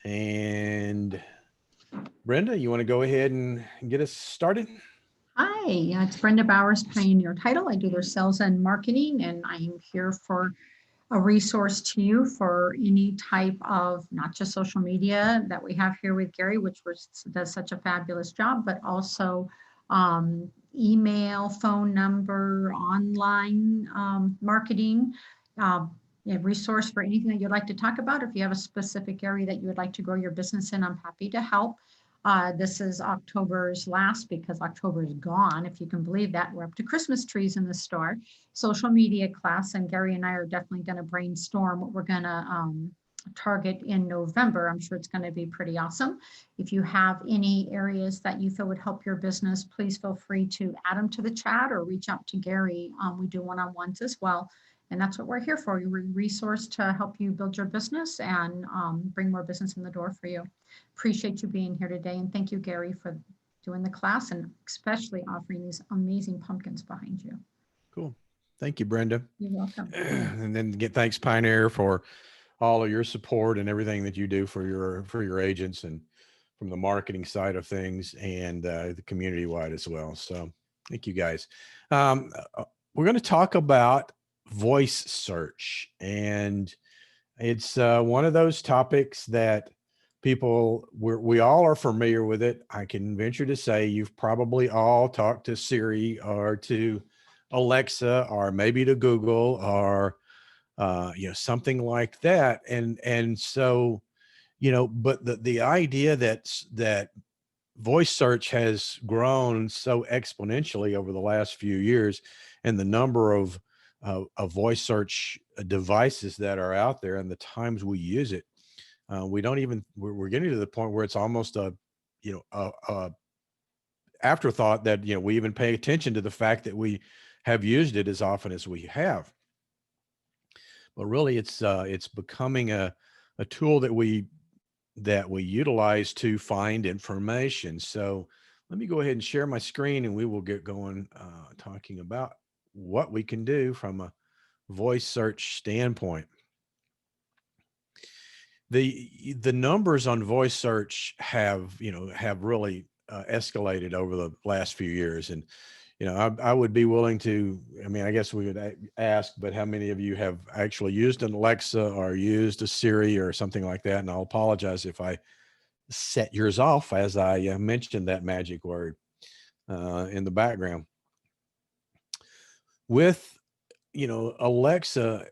And Brenda, you want to go ahead and get us started? Hi, it's Brenda Bowers, Pioneer Title. I do their sales and marketing, and I am here for a resource to you for any type of not just social media that we have here with Gary, which does such a fabulous job, but also email, phone number, online marketing. A resource for anything that you'd like to talk about. If you have a specific area that you would like to grow your business in, I'm happy to help. This is October's last because October is gone. If you can believe that, we're up to Christmas trees in the store. Social media class, and Gary and I are definitely going to brainstorm what we're going to target in November. I'm sure it's going to be pretty awesome. If you have any areas that you feel would help your business, please feel free to add them to the chat or reach out to Gary. We do one-on-ones as well. And that's what we're here for. We're a resource to help you build your business and bring more business in the door for you. Appreciate you being here today. And thank you, Gary, for doing the class and especially offering these amazing pumpkins behind you. Cool. Thank you, Brenda. You're welcome. And then thanks Pioneer for all of your support and everything that you do for your agents and from the marketing side of things and the community wide as well. So thank you guys. We're going to talk about voice search, and it's one of those topics that we all are familiar with it. I can venture to say you've probably all talked to Siri or to Alexa or maybe to Google or something like that. And so, but the idea that voice search has grown so exponentially over the last few years, and the number of voice search devices that are out there and the times we use it, we're getting to the point where it's almost a afterthought that we even pay attention to the fact that we have used it as often as we have. But really, it's becoming a tool that we utilize to find information. So let me go ahead and share my screen, and we will get going talking about what we can do from a voice search standpoint. The numbers on voice search have really escalated over the last few years, and I would be willing to, I guess we would ask, but how many of you have actually used an Alexa or used a Siri or something like that? And I'll apologize if I set yours off as I mentioned that magic word in the background. With, Alexa,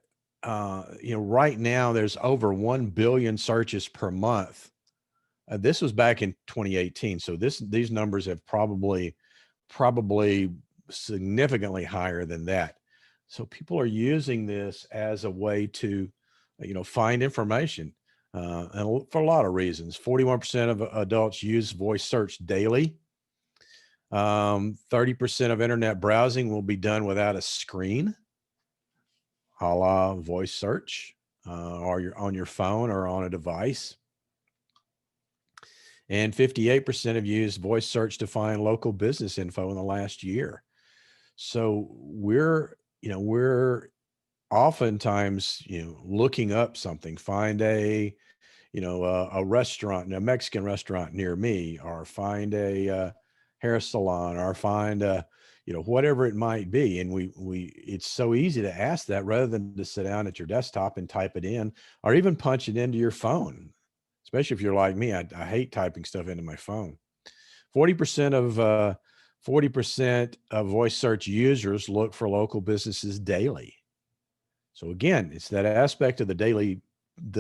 right now there's over 1 billion searches per month. This was back in 2018. So these numbers have probably significantly higher than that. So people are using this as a way to, find information, and for a lot of reasons. 41% of adults use voice search daily. 30% of internet browsing will be done without a screen, a la voice search, or you're on your phone or on a device. And 58% have used voice search to find local business info in the last year. So we're oftentimes, looking up something, find a restaurant, a Mexican restaurant near me, or find a hair salon, or find a, whatever it might be. And it's so easy to ask that rather than to sit down at your desktop and type it in, or even punch it into your phone. Especially if you're like me, I hate typing stuff into my phone. 40% of voice search users look for local businesses daily. So again, it's that aspect of the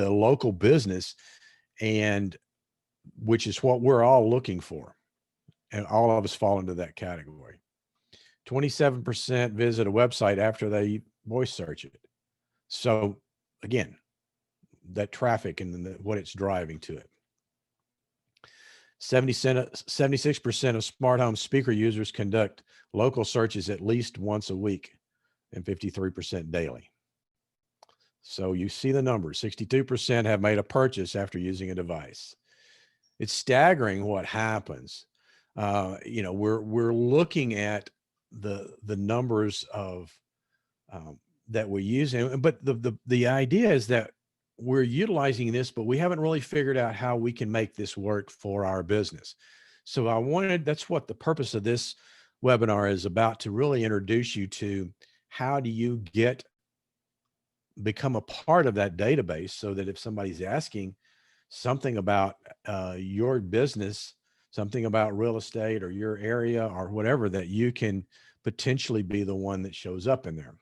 local business, and which is what we're all looking for. And all of us fall into that category. 27% visit a website after they voice search it. So again, that traffic and what it's driving to it. 76% of smart home speaker users conduct local searches at least once a week, and 53% daily. So you see the numbers. 62% have made a purchase after using a device. It's staggering what happens. We're looking at the numbers of that we use, but the idea is that we're utilizing this, but we haven't really figured out how we can make this work for our business. So that's what the purpose of this webinar is about, to really introduce you to how do you become a part of that database, so that if somebody's asking something about your business, something about real estate or your area or whatever, that you can potentially be the one that shows up in there.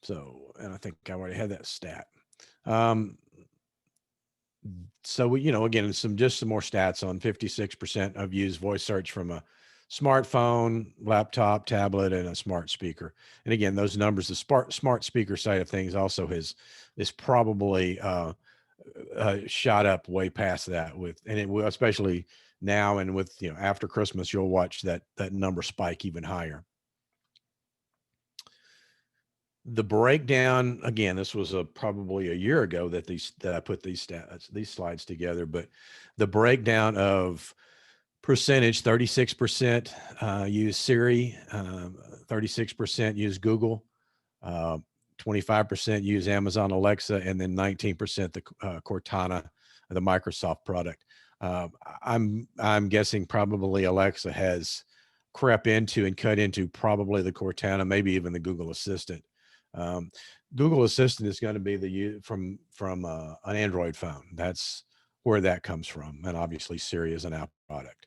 So, and I think I already had that stat. So we, again, just some more stats on 56% of used voice search from a smartphone, laptop, tablet, and a smart speaker. And again, those numbers, the smart speaker side of things also is probably shot up way past that and it will, especially now and with, after Christmas, you'll watch that number spike even higher. The breakdown, again, this was probably a year ago that I put these slides together, but the breakdown of percentage: 36% use Siri, 36% use Google, 25% use Amazon Alexa, and then 19% the Cortana, the Microsoft product. I'm guessing probably Alexa has crept into and cut into probably the Cortana, maybe even the Google Assistant. Google Assistant is going to be from an Android phone. That's where that comes from. And obviously Siri is an Apple product.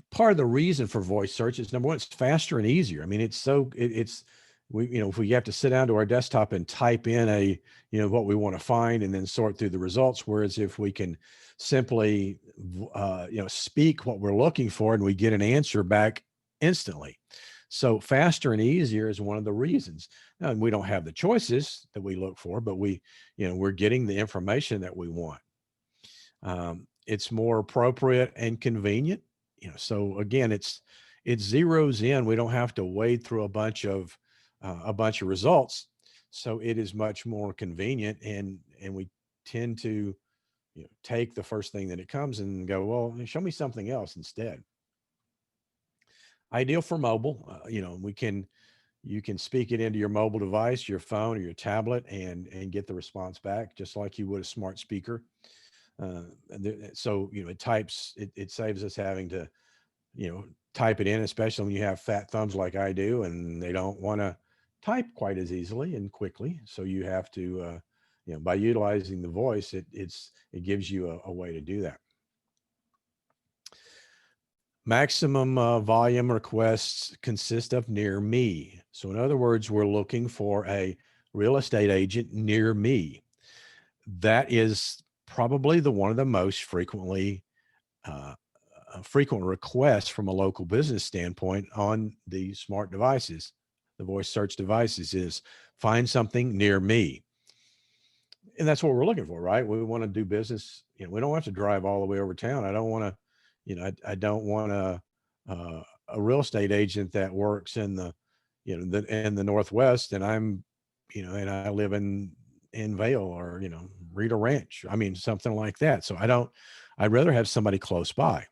Part of the reason for voice search is, number one, it's faster and easier. I mean, if we have to sit down to our desktop and type in what we want to find and then sort through the results. Whereas if we can simply, speak what we're looking for and we get an answer back instantly. So faster and easier is one of the reasons. Now, we don't have the choices that we look for, but we're getting the information that we want. It's more appropriate and convenient. So again, it zeroes in. We don't have to wade through a bunch of results. So it is much more convenient, and we tend to, take the first thing that it comes and go, well, show me something else instead. Ideal for mobile. You can speak it into your mobile device, your phone or your tablet, and get the response back just like you would a smart speaker. So it saves us having to type it in, especially when you have fat thumbs like I do, and they don't want to type quite as easily and quickly. So you have to by utilizing the voice, it gives you a way to do that. Maximum volume requests consist of near me. So in other words, we're looking for a real estate agent near me. That is probably one of the most frequent requests from a local business standpoint on the smart devices, the voice search devices, is find something near me. And that's what we're looking for, right? We want to do business. We don't have to drive all the way over town. I don't want to, I don't want a real estate agent that works in the Northwest, and I'm, and I live in Vail or, Rita Ranch. I mean, something like that. So I'd rather have somebody close by.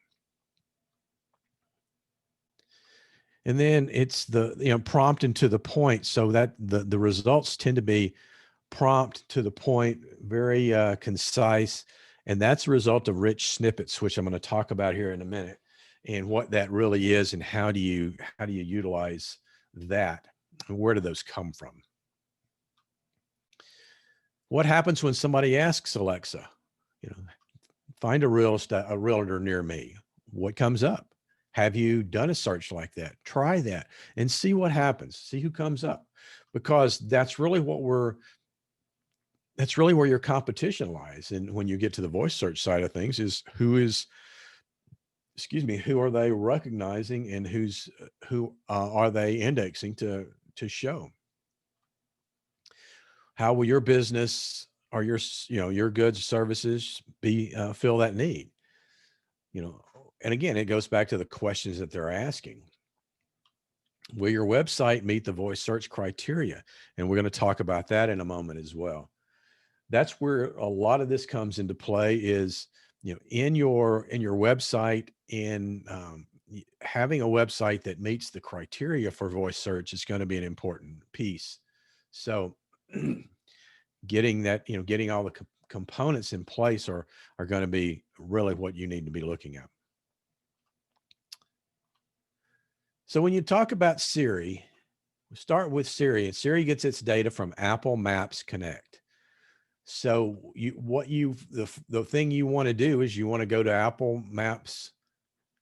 And then it's the, prompt and to the point, so that the results tend to be prompt, to the point, very concise. And that's a result of rich snippets, which I'm going to talk about here in a minute, and what that really is and how do you utilize that, and where do those come from? What happens when somebody asks Alexa, find a realtor near me? What comes up? Have you done a search like that? Try that and see what happens. See who comes up, because that's really where your competition lies. And when you get to the voice search side of things, is who are they recognizing, and who are they indexing to show? How will your business or your goods, services fill that need? And again, it goes back to the questions that they're asking. Will your website meet the voice search criteria? And we're going to talk about that in a moment as well. That's where a lot of this comes into play, is, in your website, in, having a website that meets the criteria for voice search is going to be an important piece. So getting that, getting all the components in place are going to be really what you need to be looking at. So when you talk about Siri, we start with Siri, and Siri gets its data from Apple Maps Connect. So the thing you want to do is you want to go to Apple Maps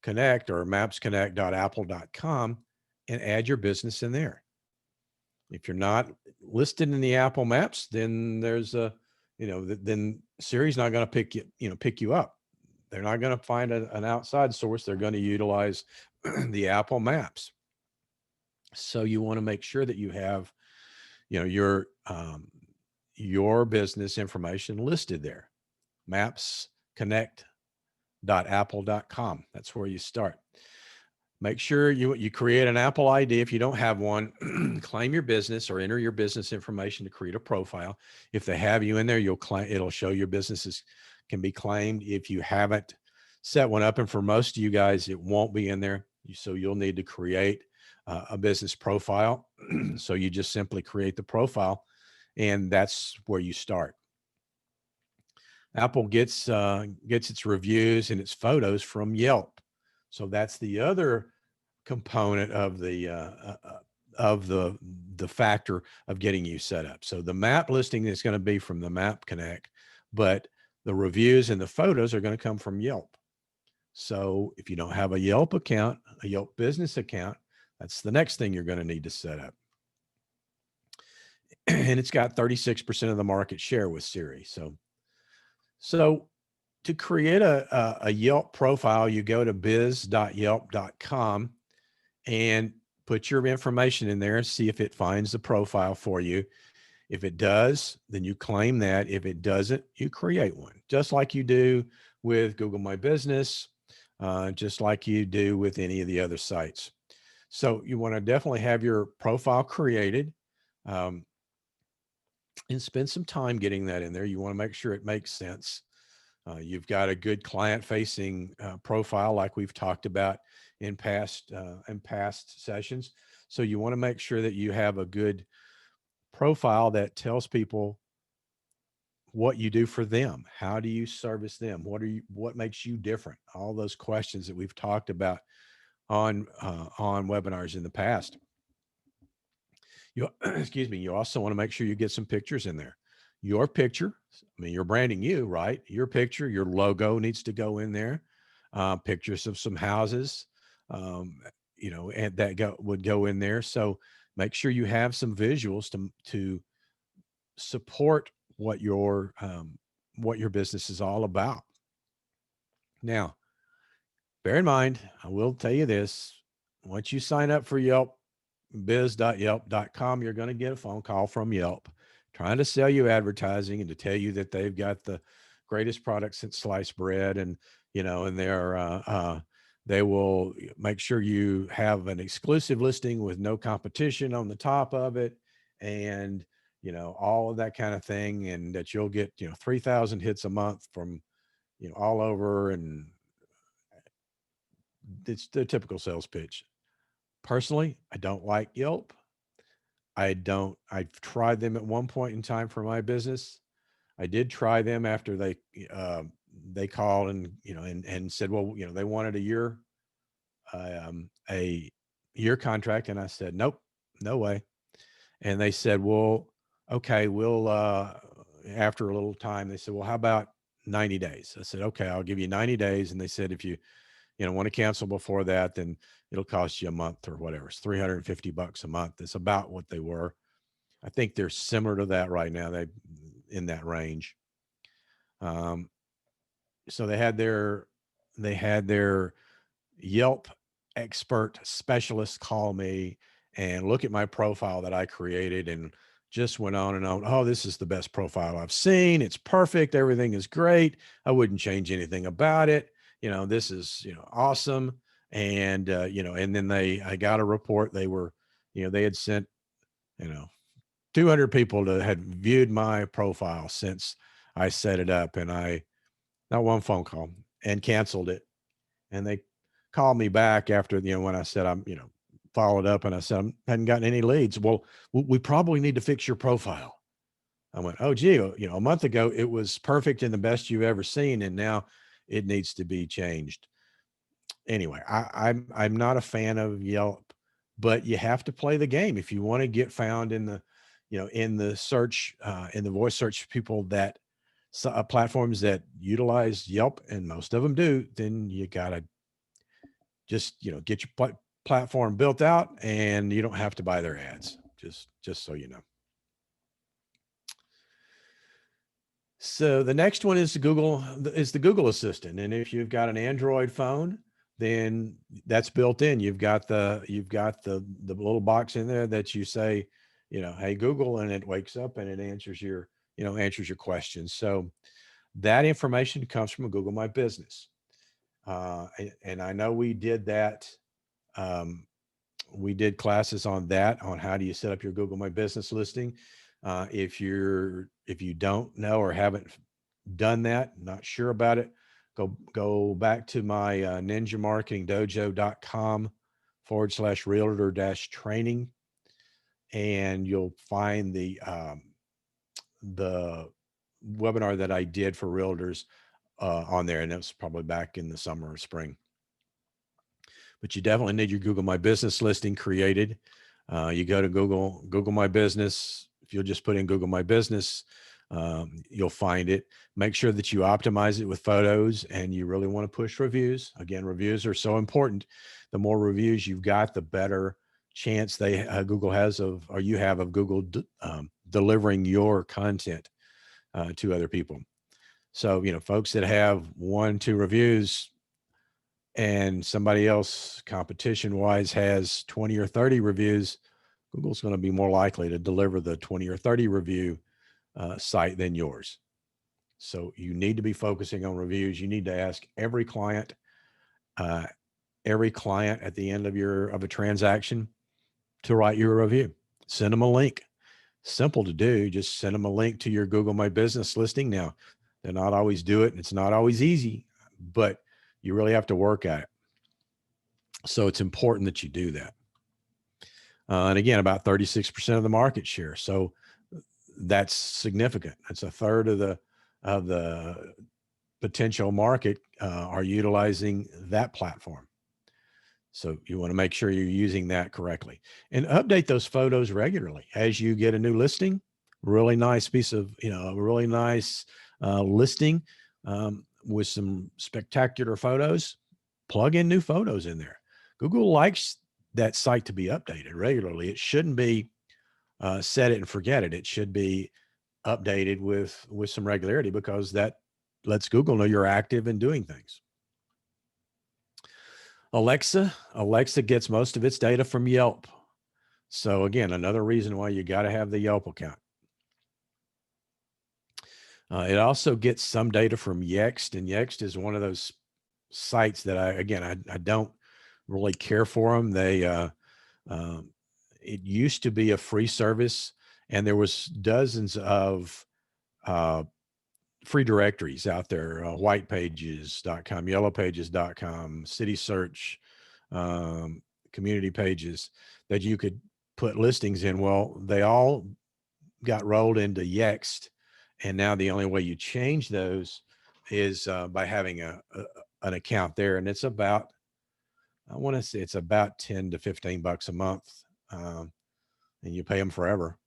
Connect or mapsconnect.apple.com and add your business in there. If you're not listed in the Apple Maps, then there's then Siri's not going to pick you up. They're not going to find an outside source. They're going to utilize the Apple Maps. So you want to make sure that you have, your business information listed there. mapsconnect.apple.com. That's where you start. Make sure you create an Apple ID. If you don't have one, claim your business or enter your business information to create a profile. If they have you in there, it'll show your businesses can be claimed. If you haven't set one up, and for most of you guys, it won't be in there. So you'll need to create a business profile. So you just simply create the profile, and that's where you start. Apple gets its reviews and its photos from Yelp. So that's the other component of the factor of getting you set up. So the map listing is going to be from the Map Connect, but the reviews and the photos are going to come from Yelp. So if you don't have a Yelp account, a Yelp business account, that's the next thing you're going to need to set up. And it's got 36% of the market share with Siri. So to create a Yelp profile, you go to biz.yelp.com and put your information in there and see if it finds the profile for you. If it does, then you claim that. If it doesn't, you create one, just like you do with Google My Business, just like you do with any of the other sites. So you want to definitely have your profile created, and spend some time getting that in there. You want to make sure it makes sense. You've got a good client-facing profile, like we've talked about in past sessions. So you want to make sure that you have a good profile that tells people what you do for them. How do you service them? What makes you different? All those questions that we've talked about on webinars in the past. Excuse me. You also want to make sure you get some pictures in there. Your picture, I mean, you're branding you, right? Your picture, your logo needs to go in there. Pictures of some houses, and that would go in there. So make sure you have some visuals to support what your business is all about. Now, bear in mind, I will tell you this: once you sign up for Yelp, biz.yelp.com, you're going to get a phone call from Yelp trying to sell you advertising and to tell you that they've got the greatest products since sliced bread, and and they will make sure you have an exclusive listing with no competition on the top of it, and all of that kind of thing, and that you'll get 3,000 hits a month from all over, and it's the typical sales pitch. Personally, I don't like Yelp. I've tried them at one point in time for my business. I did try them after they called and and said, well, they wanted a year contract, and I said, nope, no way. And they said, well, okay, we'll after a little time, they said, well, how about 90 days? I said, okay, I'll give you 90 days. And they said, if you want to cancel before that, then it'll cost you a month or whatever. It's $350 a month. It's about what they were. I think they're similar to that right now. They in that range. So they had their Yelp expert specialist call me and look at my profile that I created, and just went on and on. Oh, this is the best profile I've seen. It's perfect. Everything is great. I wouldn't change anything about it. This is, awesome. And, and then I got a report. They were, they had sent, 200 people had viewed my profile since I set it up, and not one phone call, and canceled it. And they called me back after, when I said followed up and I said I hadn't gotten any leads. Well, we probably need to fix your profile. I went, oh, gee, a month ago it was perfect and the best you've ever seen, and now it needs to be changed. Anyway, I'm not a fan of Yelp, but you have to play the game if you want to get found in the, in the search, in the voice search people that platforms that utilize Yelp, and most of them do. Then you gotta just get your platform built out, and you don't have to buy their ads. Just so you know. So the next one is the Google Assistant. And if you've got an Android phone, then that's built in. You've got the little box in there that you say, hey, Google, and it wakes up and it answers your questions. So that information comes from Google My Business. And I know we did that. We did classes on that, on how do you set up your Google My Business listing. If you don't know or haven't done that, not sure about it, go back to my ninjamarketingdojo.com/realtor-training, and you'll find the webinar that I did for realtors on there, and it was probably back in the summer or spring. But you definitely need your Google My Business listing created. You go to Google My Business. If you'll just put in Google My Business, you'll find it. Make sure that you optimize it with photos, and you really want to push reviews. Again, reviews are so important. The more reviews you've got, the better chance Google has or you have of Google delivering your content to other people. So, folks that have 1, 2 reviews, and somebody else competition wise has 20 or 30 reviews, Google's going to be more likely to deliver the 20 or 30 review site than yours. So you need to be focusing on reviews. You need to ask every client at the end of a transaction to write you a review. Send them a link. Simple to do. Just send them a link to your Google My Business listing. Now, they're not always do it, and it's not always easy, but you really have to work at it. So it's important that you do that. And again, about 36% of the market share. So that's significant. That's a third of the potential market are utilizing that platform. So you want to make sure you're using that correctly, and update those photos regularly as you get a new listing. Really nice piece of, a really nice listing with some spectacular photos. Plug in new photos in there. Google likes that site to be updated regularly. It shouldn't be set it and forget it. It should be updated with some regularity, because that lets Google know you're active and doing things. Alexa gets most of its data from Yelp. So again, another reason why you got to have the Yelp account. It also gets some data from Yext, and Yext is one of those sites that I don't really care for them. It used to be a free service, and there was dozens of free directories out there, whitepages.com, yellowpages.com, city search, community pages that you could put listings in. Well, they all got rolled into Yext, and now the only way you change those is by having an account there, and it's about, I want to say it's about 10 to 15 bucks a month, and you pay them forever,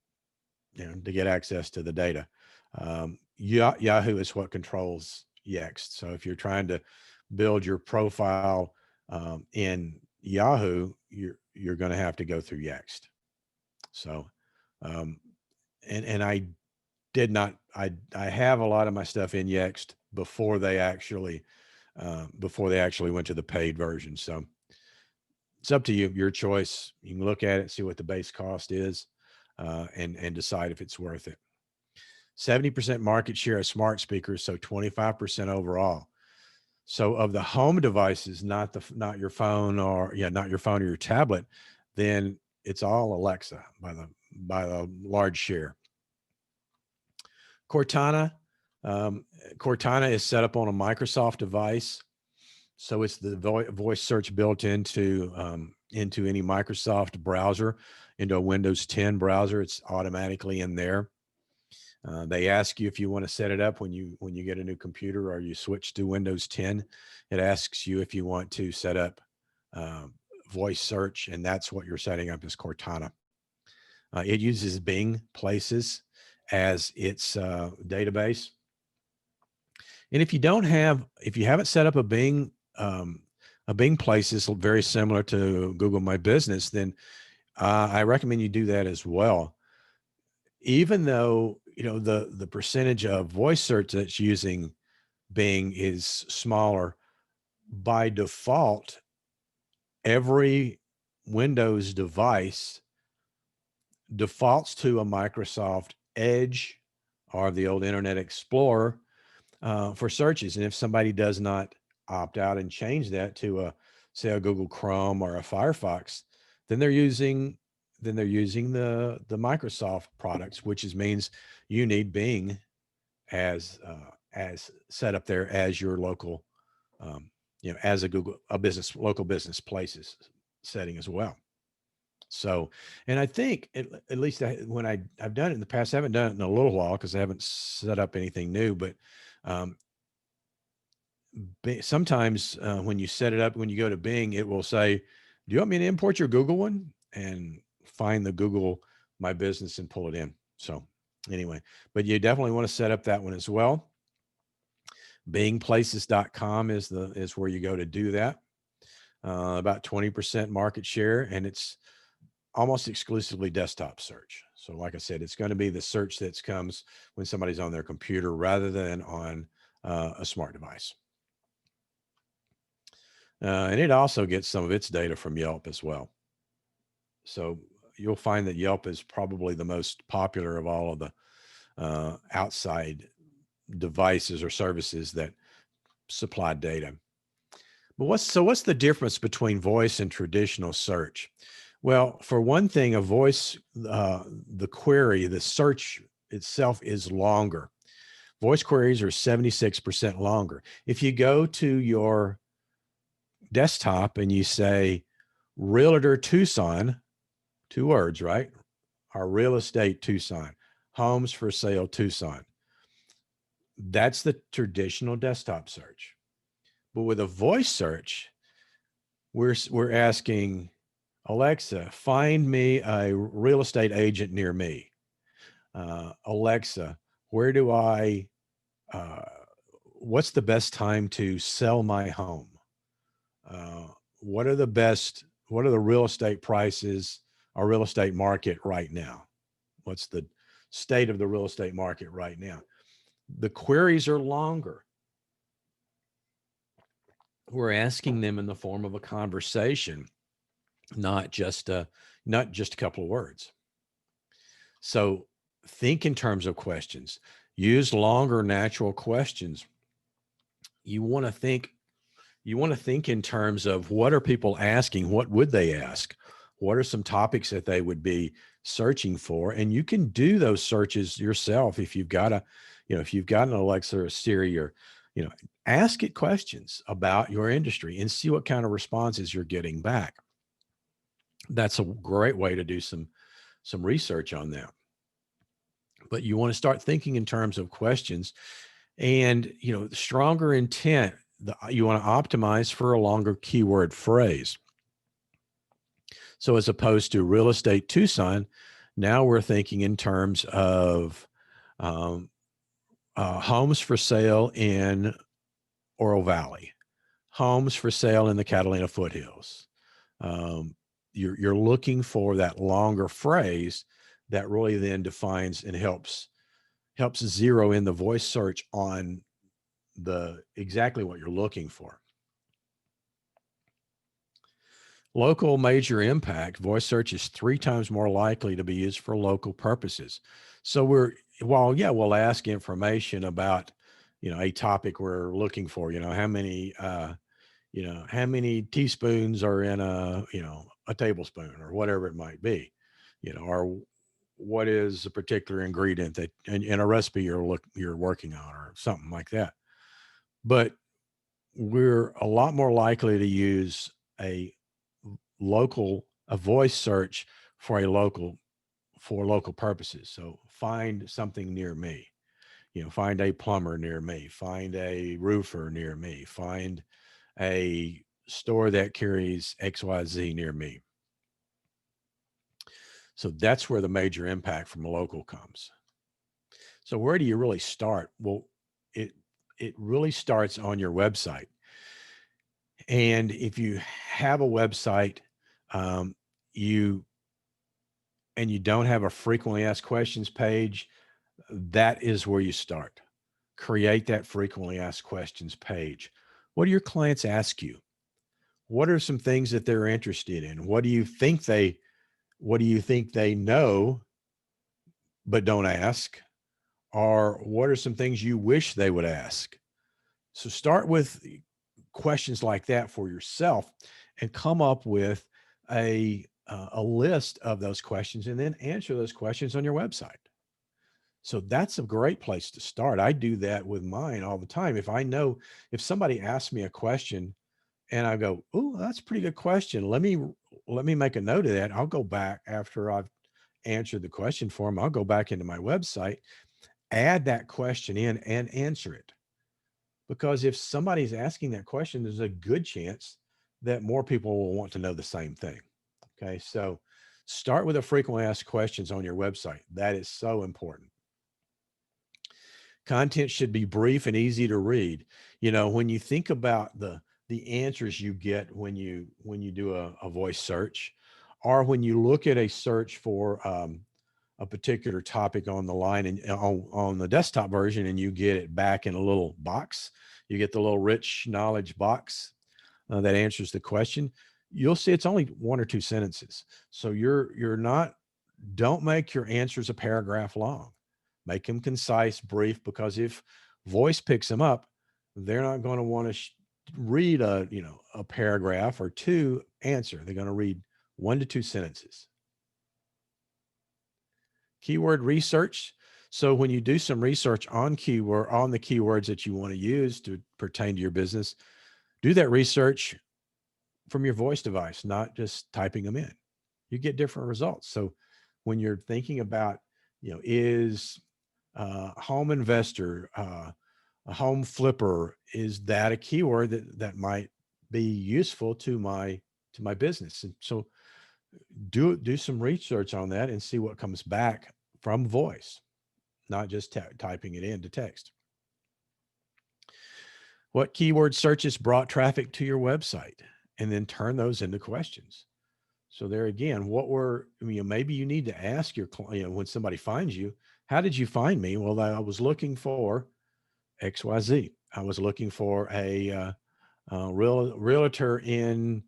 to get access to the data. Yahoo is what controls Yext. So if you're trying to build your profile in Yahoo, you're going to have to go through Yext. So, and I have a lot of my stuff in Yext before they actually went to the paid version. So it's up to you, your choice. You can look at it, see what the base cost is, and decide if it's worth it. 70% market share of smart speakers, so 25% overall. So of the home devices, not your phone or your tablet, then it's all Alexa by the large share. Cortana is set up on a Microsoft device. So it's the voice search built into any Microsoft browser, into a Windows 10 browser. It's automatically in there. They ask you if you want to set it up when you get a new computer or you switch to Windows 10. It asks you if you want to set up voice search, and that's what you're setting up is Cortana. It uses Bing Places as its database. And if you haven't set up a Bing Places very similar to Google My Business, then I recommend you do that as well. Even though the percentage of voice search that's using Bing is smaller, by default, every Windows device defaults to a Microsoft Edge or the old Internet Explorer for searches. And if somebody does not opt out and change that to say a Google Chrome or a Firefox, then they're using the Microsoft products, which means you need Bing as set up there as your local, as a local business places setting as well. So, and I think at least when I've done it in the past, I haven't done it in a little while because I haven't set up anything new, but sometimes when you set it up, when you go to Bing, it will say, do you want me to import your Google one? And find the Google My Business and pull it in. So anyway, but you definitely want to set up that one as well. Bingplaces.com is where you go to do that. About 20% market share, and it's almost exclusively desktop search. So like I said, it's going to be the search that comes when somebody's on their computer rather than on a smart device. And it also gets some of its data from Yelp as well. So you'll find that Yelp is probably the most popular of all of the outside devices or services that supply data. But what's the difference between voice and traditional search? Well, for one thing, a voice, the query, the search itself is longer. Voice queries are 76% longer. If you go to your desktop and you say Realtor Tucson, 2 words, right? Our real estate Tucson, homes for sale Tucson. That's the traditional desktop search. But with a voice search, we're asking Alexa, find me a real estate agent near me. Alexa, where do what's the best time to sell my home? What are the real estate prices or real estate market right now? What's the state of the real estate market right now? The queries are longer. We're asking them in the form of a conversation, not just a couple of words. So think in terms of questions. Use longer natural questions. You want to think in terms of what are people asking? What would they ask? What are some topics that they would be searching for? And you can do those searches yourself if you've got an Alexa or a Siri, or ask it questions about your industry and see what kind of responses you're getting back. That's a great way to do some research on that. But you want to start thinking in terms of questions, and stronger intent. You want to optimize for a longer keyword phrase. So as opposed to real estate Tucson, now we're thinking in terms of homes for sale in Oro Valley, homes for sale in the Catalina foothills. You're looking for that longer phrase that really then defines and helps zero in the voice search on exactly what you're looking for. Local major impact, voice search is 3 times more likely to be used for local purposes. So we'll ask information about, a topic we're looking for, how many teaspoons are in a tablespoon or whatever it might be, or what is a particular ingredient that in a recipe you're working on or something like that. But we're a lot more likely to use a a voice search for local purposes. So find something near me, find a plumber near me, find a roofer near me, find a store that carries XYZ near me. So that's where the major impact from local comes. So where do you really start? Well, it it really starts on your website. And if you have a website, um, you and you don't have a frequently asked questions page, that is where you start. Create that frequently asked questions page. What do your clients ask you? What are some things that they're interested in? What do you think they know but don't ask? Or what are some things you wish they would ask? So start with questions like that for yourself and come up with a list of those questions and then answer those questions on your website. So that's a great place to start. I do that with mine all the time. If somebody asks me a question and I go, "Oh, that's a pretty good question. Let me make a note of that." I'll go back after I've answered the question for them. I'll go back into my website, add that question in and answer it. Because if somebody's asking that question, there's a good chance that more people will want to know the same thing. Okay. So start with the frequently asked questions on your website. That is so important. Content should be brief and easy to read. When you think about the answers you get when you do a voice search, or when you look at a search for a particular topic on the line and on the desktop version, and you get it back in a little box, you get the little rich knowledge box that answers the question. You'll see it's only one or two sentences. So you're not don't make your answers a paragraph long. Make them concise, brief, because if voice picks them up, they're not going to want to read a paragraph or two answer. They're going to read 1 to 2 sentences. Keyword research. So when you do some research on the keywords that you want to use to pertain to your business, do that research from your voice device, not just typing them in. You get different results. So when you're thinking about, is home investor, a home flipper, is that a keyword that might be useful to my business? And so do some research on that and see what comes back from voice, not just typing it into text. What keyword searches brought traffic to your website? And then turn those into questions. So there again, maybe you need to ask your client, when somebody finds you, how did you find me? Well, I was looking for XYZ. I was looking for a realtor in,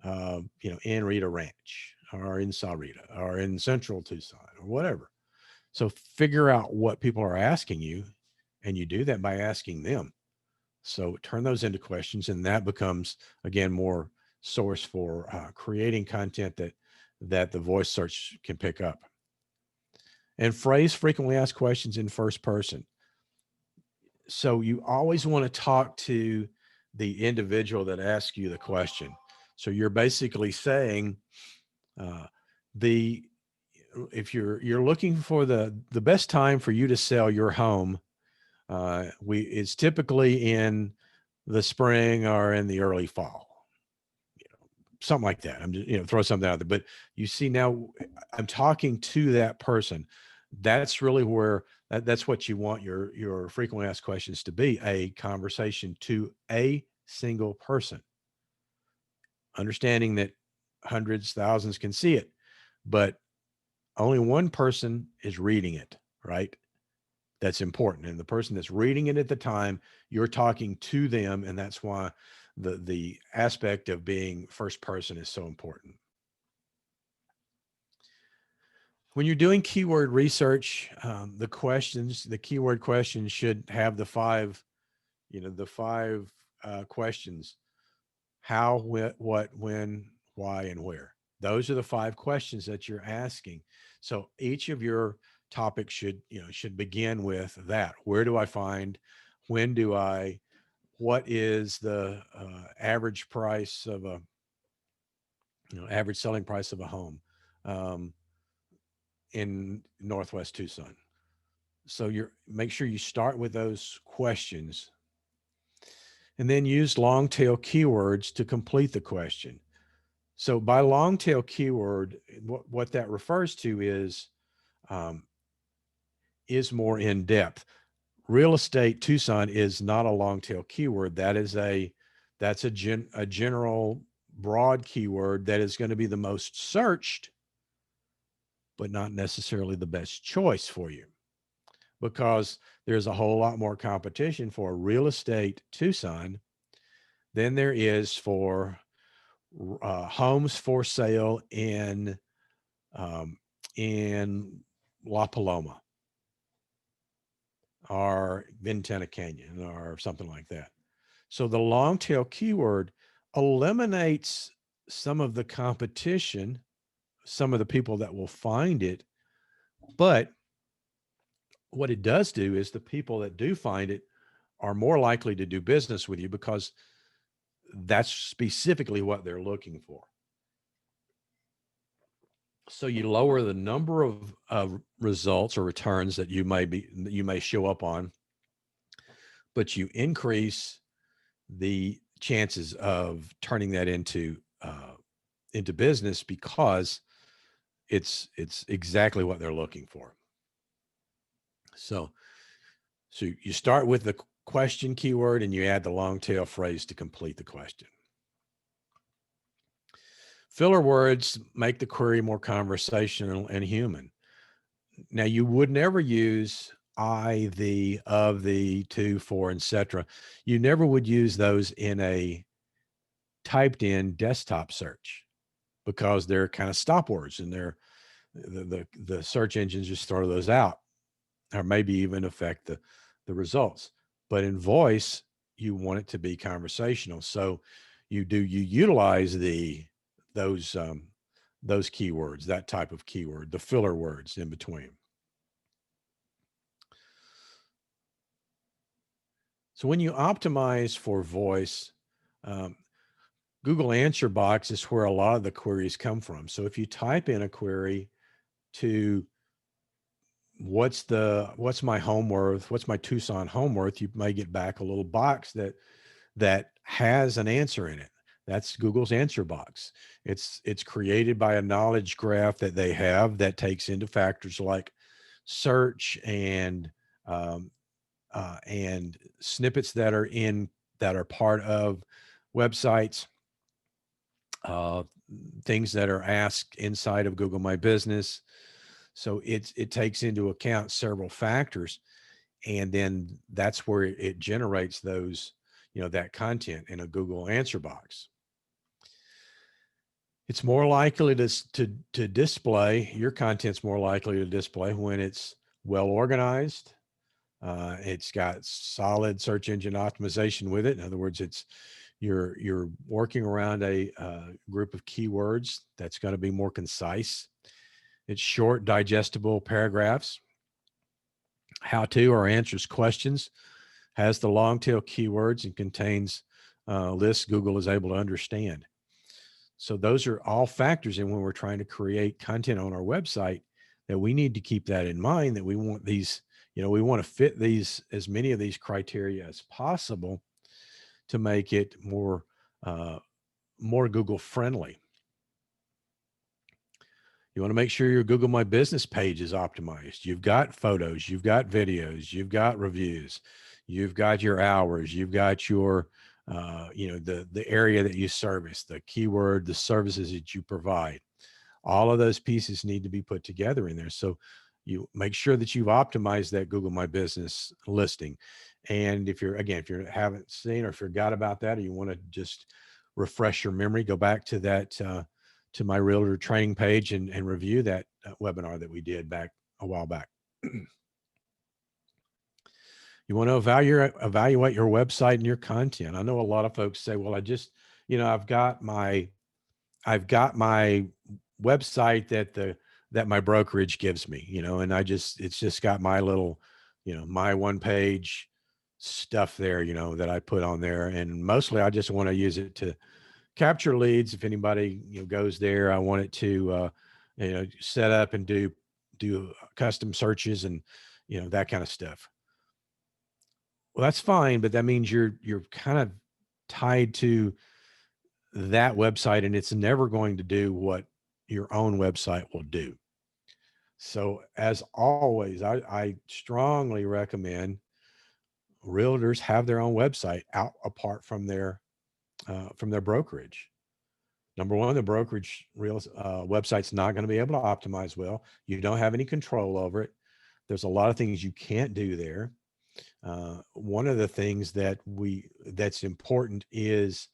in Rita Ranch or in Sahuarita or in Central Tucson or whatever. So figure out what people are asking you, and you do that by asking them. So turn those into questions, and that becomes, again, more source for creating content that the voice search can pick up. And phrase frequently asked questions in first person. So you always want to talk to the individual that asks you the question. So you're basically saying, uh, the if you're looking for the best time for you to sell your home, it's typically in the spring or in the early fall, something like that. I'm just, throw something out there. But you see, now I'm talking to that person. That's really where that's what you want your frequently asked questions to be: a conversation to a single person. Understanding that hundreds, thousands can see it, but only one person is reading it, right? That's important. And the person that's reading it at the time, you're talking to them. And that's why the aspect of being first person is so important. When you're doing keyword research, the keyword questions should have the five questions: how, what, when, why, and where. Those are the 5 questions that you're asking. So each of your topics should begin with that. Where do I find? When do I? what is the average price of a, average selling price of a home um, in Northwest Tucson. So make sure you start with those questions and then use long tail keywords to complete the question. So by long tail keyword, what that refers to is more in depth. Real estate Tucson is not a long tail keyword. That's a general broad keyword that is going to be the most searched, but not necessarily the best choice for you, because there's a whole lot more competition for real estate Tucson than there is for homes for sale in La Paloma or Ventana Canyon or something like that. So the long tail keyword eliminates some of the competition, some of the people that will find it. But what it does do is the people that do find it are more likely to do business with you, because that's specifically what they're looking for. So you lower the number of results or returns that you may show up on, but you increase the chances of turning that into business, because it's exactly what they're looking for. So you start with the question keyword and you add the long tail phrase to complete the question. Filler words make the query more conversational and human. Now, you would never use I, the, of, the, to, for, etc. You never would use those in a typed in desktop search, because they're kind of stop words, and the search engines just throw those out, or maybe even affect the results. But in voice, you want it to be conversational. So you utilize those keywords, that type of keyword, the filler words in between. So when you optimize for voice, Google Answer Box is where a lot of the queries come from. So if you type in a query to what's my home worth, what's my Tucson home worth, you may get back a little box that has an answer in it. That's Google's answer box. It's created by a knowledge graph that they have that takes into factors like search and snippets that are part of websites, things that are asked inside of Google My Business. So it takes into account several factors, and then that's where it generates those, that content in a Google answer box. It's more likely to display, your content's more likely to display when it's well organized. It's got solid search engine optimization with it. In other words, you're working around a group of keywords that's going to be more concise. It's short, digestible paragraphs. How to or answers questions, has the long tail keywords, and contains lists Google is able to understand. So those are all factors in when we're trying to create content on our website, that we need to keep that in mind, that we want these, we want to fit as many of these criteria as possible to make it more Google friendly. You want to make sure your Google My Business page is optimized. You've got photos, you've got videos, you've got reviews, you've got your hours, you've got your, the area that you service, the keyword, the services that you provide. All of those pieces need to be put together in there. So you make sure that you've optimized that Google My Business listing. And if you haven't seen, or if you forgot about that, or you want to just refresh your memory, go back to that, to my realtor training page and review that webinar that we did back a while back. You want to evaluate your website and your content. I know a lot of folks say, well, I just, I've got my website that my brokerage gives me, and it's just got my little, my one page stuff there, that I put on there. And mostly I just want to use it to capture leads. If anybody, goes there, I want it to, set up and do custom searches and, that kind of stuff. Well, that's fine, but that means you're kind of tied to that website, and it's never going to do what your own website will do. So as always, I strongly recommend realtors have their own website out apart from their brokerage. Number one, the brokerage website's not going to be able to optimize well. You don't have any control over it. There's a lot of things you can't do there. One of the things that's important is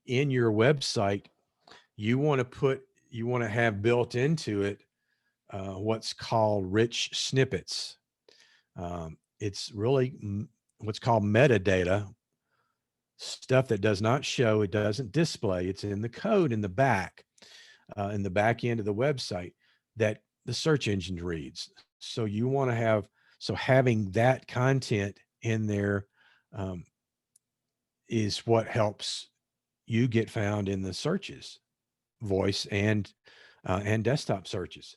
in your website, you want to have built into it what's called rich snippets. It's really what's called metadata, stuff that does not show, it doesn't display. It's in the code in the back end of the website that the search engine reads. So you want to having that content in there is what helps you get found in the searches, voice and desktop searches.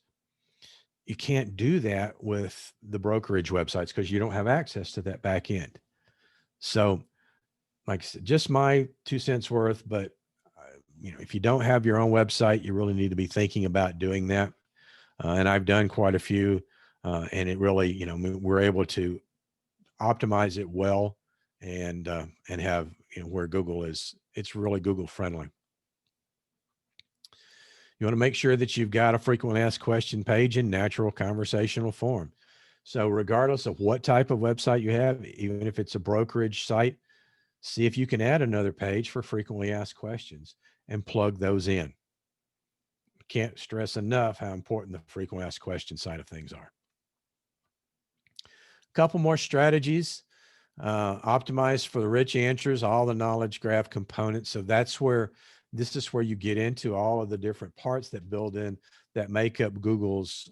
You can't do that with the brokerage websites because you don't have access to that back end. So, like I said, just my 2 cents worth, but if you don't have your own website, you really need to be thinking about doing that. And I've done quite a few, and it really, we're able to optimize it well and have, where Google is, it's really Google friendly. You want to make sure that you've got a frequently asked question page in natural conversational form. So regardless of what type of website you have, even if it's a brokerage site, see if you can add another page for frequently asked questions and plug those in. Can't stress enough how important the frequently asked question side of things are. A couple more strategies. Optimize for the rich answers, all the knowledge graph components. So this is where you get into all of the different parts that make up Google's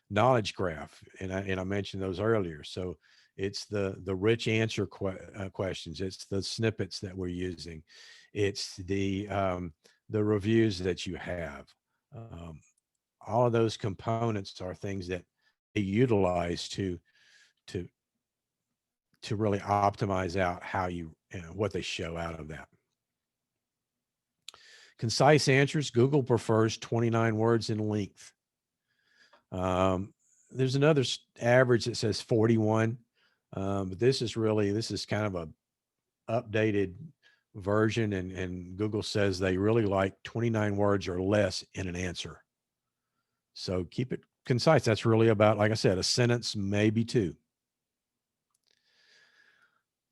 knowledge graph. And I mentioned those earlier. So it's the rich answer questions. It's the snippets that we're using. It's the reviews that you have. All of those components are things that they utilize to really optimize out how what they show out of that. Concise answers. Google prefers 29 words in length. There's another average that says 41, but this is kind of a updated version, and Google says they really like 29 words or less in an answer. So keep it concise. That's really about, like I said, a sentence, maybe two.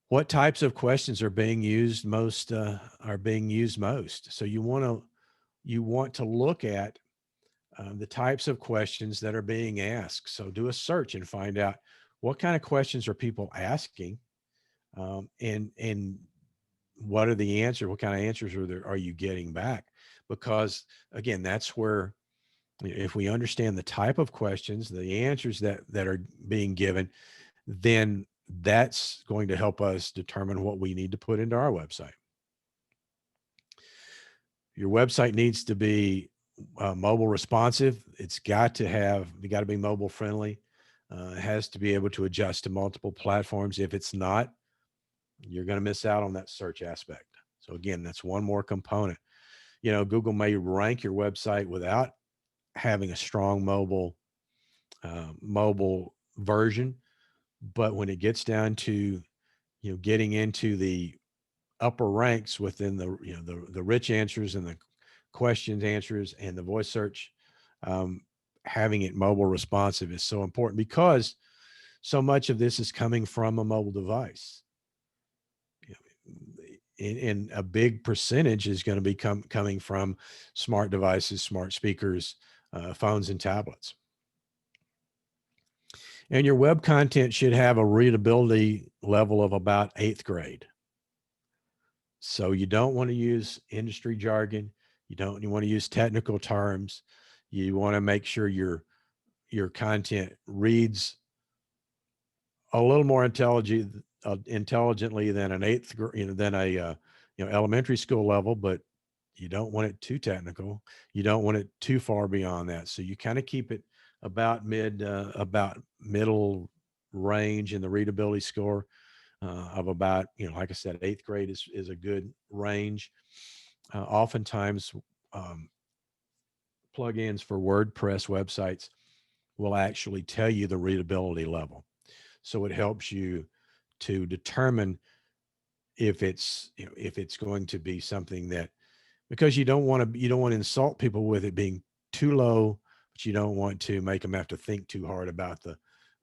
What types of questions are being used most? So you want to look at the types of questions that are being asked. So do a search and find out what kind of questions are people asking, and what are the answers? What kind of answers are you getting back? Because again, that's where, if we understand the type of questions, the answers that are being given, then that's going to help us determine what we need to put into our website. Your website needs to be mobile responsive. It's got to be mobile friendly. It has to be able to adjust to multiple platforms. If it's not, you're going to miss out on that search aspect. So again, that's one more component. Google may rank your website without having a strong mobile version, but when it gets down to, getting into the upper ranks within the rich answers and the questions answers and the voice search, having it mobile responsive is so important, because so much of this is coming from a mobile device. And a big percentage is going to be coming from smart devices, smart speakers, phones and tablets. And your web content should have a readability level of about 8th grade. So you don't want to use industry jargon. You want to use technical terms. You want to make sure your content reads a little more intelligent intelligently than an than a, elementary school level, but you don't want it too technical. You don't want it too far beyond that. So you kind of keep it about middle range in the readability score of about, like I said, eighth grade is a good range. Oftentimes, um, plugins for WordPress websites will actually tell you the readability level. So it helps you to determine if it's going to be something that, because you don't want to insult people with it being too low, but you don't want to make them have to think too hard about the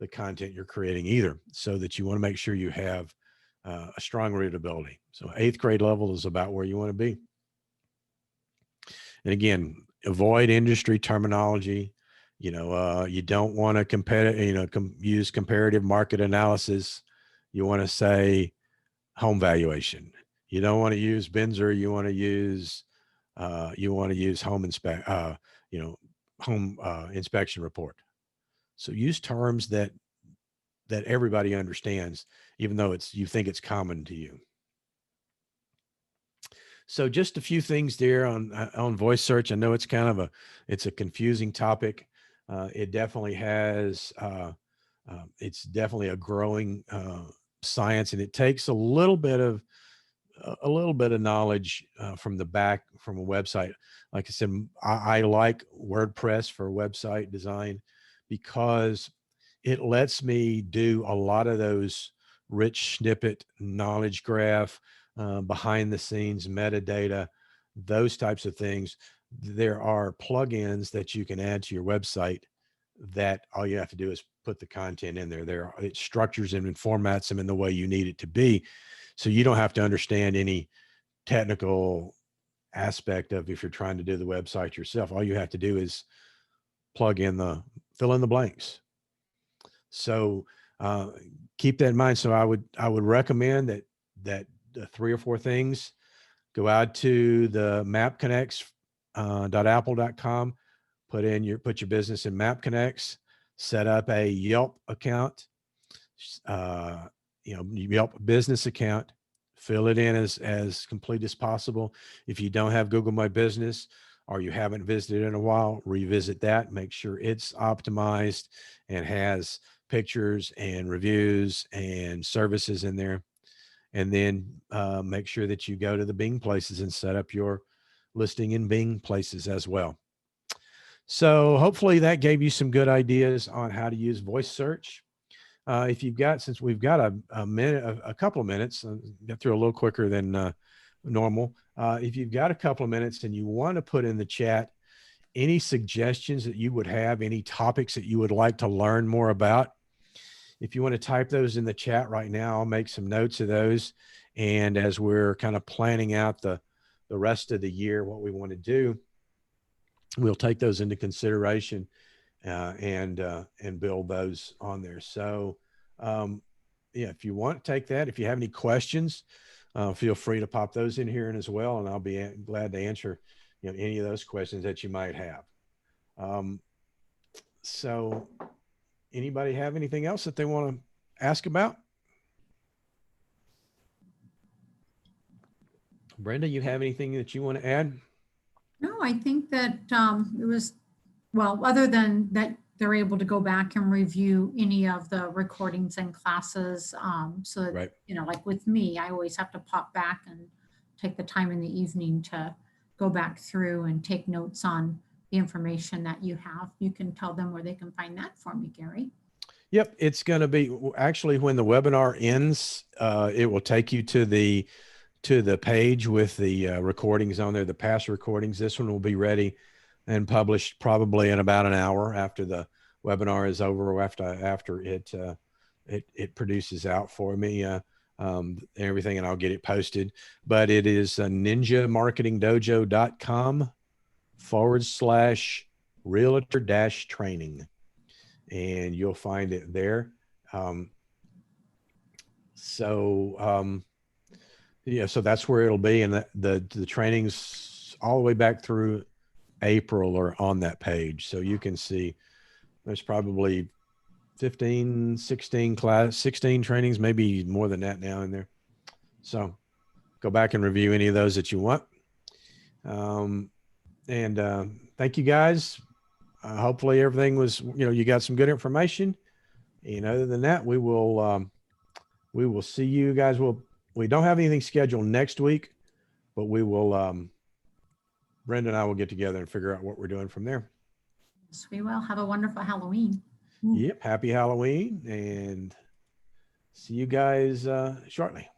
content you're creating either. So that you want to make sure you have a strong readability. So eighth grade level is about where you want to be. And again, avoid industry terminology. You don't want to use comparative market analysis. You want to say home valuation. You don't want to use Benzer. You want to use home inspection report. So use terms that everybody understands, even though you think it's common to you. So just a few things there on voice search. I know it's it's a confusing topic. It definitely has, it's definitely a growing science, and it takes a little bit of knowledge from a website. Like I said, I like WordPress for website design because it lets me do a lot of those rich snippet knowledge graph, behind the scenes metadata, those types of things. There are plugins that you can add to your website that all you have to do is put the content in there. It structures them and formats them in the way you need it to be. So you don't have to understand any technical aspect of, if you're trying to do the website yourself. All you have to do is fill in the blanks. So keep that in mind. So I would recommend that the 3 or 4 things: go out to the mapconnects.apple.com, put your business in MapConnects, set up a Yelp account, Yelp business account, fill it in as complete as possible. If you don't have Google My Business, or you haven't visited in a while, revisit that, make sure it's optimized and has pictures and reviews and services in there. And then make sure that you go to the Bing places and set up your listing in Bing places as well. So hopefully that gave you some good ideas on how to use voice search. Since we've got a couple of minutes, get through a little quicker than normal. If you've got a couple of minutes and you want to put in the chat any suggestions that you would have, any topics that you would like to learn more about, if you want to type those in the chat right now, I'll make some notes of those. And as we're kind of planning out the rest of the year, what we want to do, we'll take those into consideration and build those on there. So if you want to take that, if you have any questions, feel free to pop those in here as well, and I'll be glad to answer any of those questions that you might have. So anybody have anything else that they want to ask about? Brenda, you have anything that you want to add? No, I think that it was, well, other than that, they're able to go back and review any of the recordings and classes. So that, Right. like with me, I always have to pop back and take the time in the evening to go back through and take notes on the information that you have. You can tell them where they can find that for me, Gary. Yep. It's going to be actually when the webinar ends, it will take you to the page with the recordings on there, the past recordings. This one will be ready and published probably in about an hour after the webinar is over, or after it produces out for me everything, and I'll get it posted. But it is ninjamarketingdojo.com/realtor-training, and you'll find it there. So that's where it'll be, and the trainings all the way back through April are on that page. So you can see there's probably 15, 16 trainings, maybe more than that now in there. So go back and review any of those that you want. Thank you guys. Hopefully everything was, you got some good information. And other than that, we will see you guys. We don't have anything scheduled next week, but we will, Brenda and I will get together and figure out what we're doing from there. Yes, we will. Have a wonderful Halloween. Yep. Happy Halloween, and see you guys shortly.